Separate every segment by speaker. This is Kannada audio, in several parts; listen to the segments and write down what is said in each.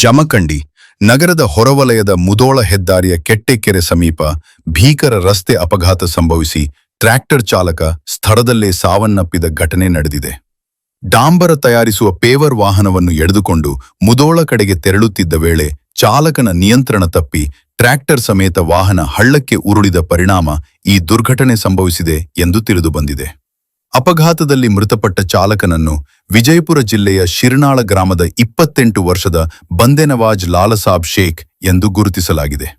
Speaker 1: ಜಮಖಂಡಿ ನಗರದ ಹೊರವಲಯದ ಮುಧೋಳ ಹೆದ್ದಾರಿಯ ಕೆಟ್ಟೆಕೆರೆ ಸಮೀಪ ಭೀಕರ ರಸ್ತೆ ಅಪಘಾತ ಸಂಭವಿಸಿ ಟ್ರ್ಯಾಕ್ಟರ್ ಚಾಲಕ ಸ್ಥಳದಲ್ಲೇ ಸಾವನ್ನಪ್ಪಿದ ಘಟನೆ ನಡೆದಿದೆ. ಡಾಂಬರ ತಯಾರಿಸುವ ಪೇವರ್ ವಾಹನವನ್ನು ಎಳೆದುಕೊಂಡು ಮುಧೋಳ ಕಡೆಗೆ ತೆರಳುತ್ತಿದ್ದ ವೇಳೆ ಚಾಲಕನ ನಿಯಂತ್ರಣ ತಪ್ಪಿ ಟ್ರ್ಯಾಕ್ಟರ್ ಸಮೇತ ವಾಹನ ಹಳ್ಳಕ್ಕೆ ಉರುಳಿದ ಪರಿಣಾಮ ಈ ದುರ್ಘಟನೆ ಸಂಭವಿಸಿದೆ ಎಂದು ತಿಳಿದುಬಂದಿದೆ. ಅಪಘಾತದಲ್ಲಿ ಮೃತಪಟ್ಟ ಚಾಲಕನನ್ನು ವಿಜಯಪುರ ಜಿಲ್ಲೆಯ ಶಿರ್ನಾಳ ಗ್ರಾಮದ 28 ವರ್ಷದ ಬಂದೆನವಾಜ್ ಲಾಲಸಾಬ್ ಶೇಖ್ ಎಂದು ಗುರುತಿಸಲಾಗಿದೆ.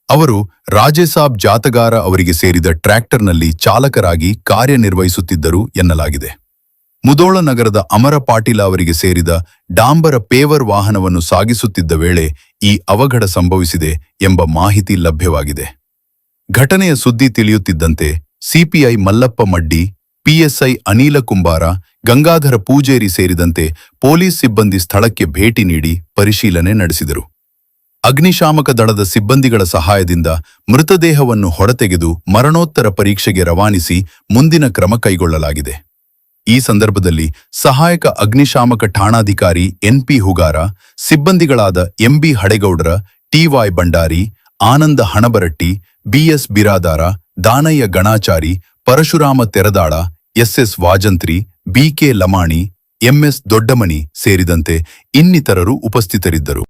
Speaker 1: ಅವರು ರಾಜೇಸಾಬ್ ಜಾತಗಾರ ಅವರಿಗೆ ಸೇರಿದ ಟ್ರ್ಯಾಕ್ಟರ್ನಲ್ಲಿ ಚಾಲಕರಾಗಿ ಕಾರ್ಯನಿರ್ವಹಿಸುತ್ತಿದ್ದರು ಎನ್ನಲಾಗಿದೆ. ಮುಧೋಳ ನಗರದ ಅಮರ ಪಾಟೀಲ ಅವರಿಗೆ ಸೇರಿದ ಡಾಂಬರ ಪೇವರ್ ವಾಹನವನ್ನು ಸಾಗಿಸುತ್ತಿದ್ದ ವೇಳೆ ಈ ಅವಘಡ ಸಂಭವಿಸಿದೆ ಎಂಬ ಮಾಹಿತಿ ಲಭ್ಯವಾಗಿದೆ. ಘಟನೆಯ ಸುದ್ದಿ ತಿಳಿಯುತ್ತಿದ್ದಂತೆ ಸಿಪಿಐ ಮಲ್ಲಪ್ಪ ಮಡ್ಡಿ, ಪಿಎಸ್ಐ ಅನಿಲ ಕುಂಬಾರ, ಗಂಗಾಧರ ಪೂಜೇರಿ ಸೇರಿದಂತೆ ಪೊಲೀಸ್ ಸಿಬ್ಬಂದಿ ಸ್ಥಳಕ್ಕೆ ಭೇಟಿ ನೀಡಿ ಪರಿಶೀಲನೆ ನಡೆಸಿದರು. ಅಗ್ನಿಶಾಮಕ ದಳದ ಸಿಬ್ಬಂದಿಗಳ ಸಹಾಯದಿಂದ ಮೃತದೇಹವನ್ನು ಹೊರತೆಗೆದು ಮರಣೋತ್ತರ ಪರೀಕ್ಷೆಗೆ ರವಾನಿಸಿ ಮುಂದಿನ ಕ್ರಮ ಕೈಗೊಳ್ಳಲಾಗಿದೆ. ಈ ಸಂದರ್ಭದಲ್ಲಿ ಸಹಾಯಕ ಅಗ್ನಿಶಾಮಕ ಠಾಣಾಧಿಕಾರಿ ಎನ್ಪಿ ಹುಗಾರ, ಸಿಬ್ಬಂದಿಗಳಾದ MB Hadagoudar, TY Bandari, Anand Hanabaratti, BS Biradar, Danayya Ganachari, Parashuram Teradal, SS Vajantri, BK Lamani, MS Doddamani ಸೇರಿದಂತೆ ಇನ್ನಿತರರು ಉಪಸ್ಥಿತರಿದ್ದರು.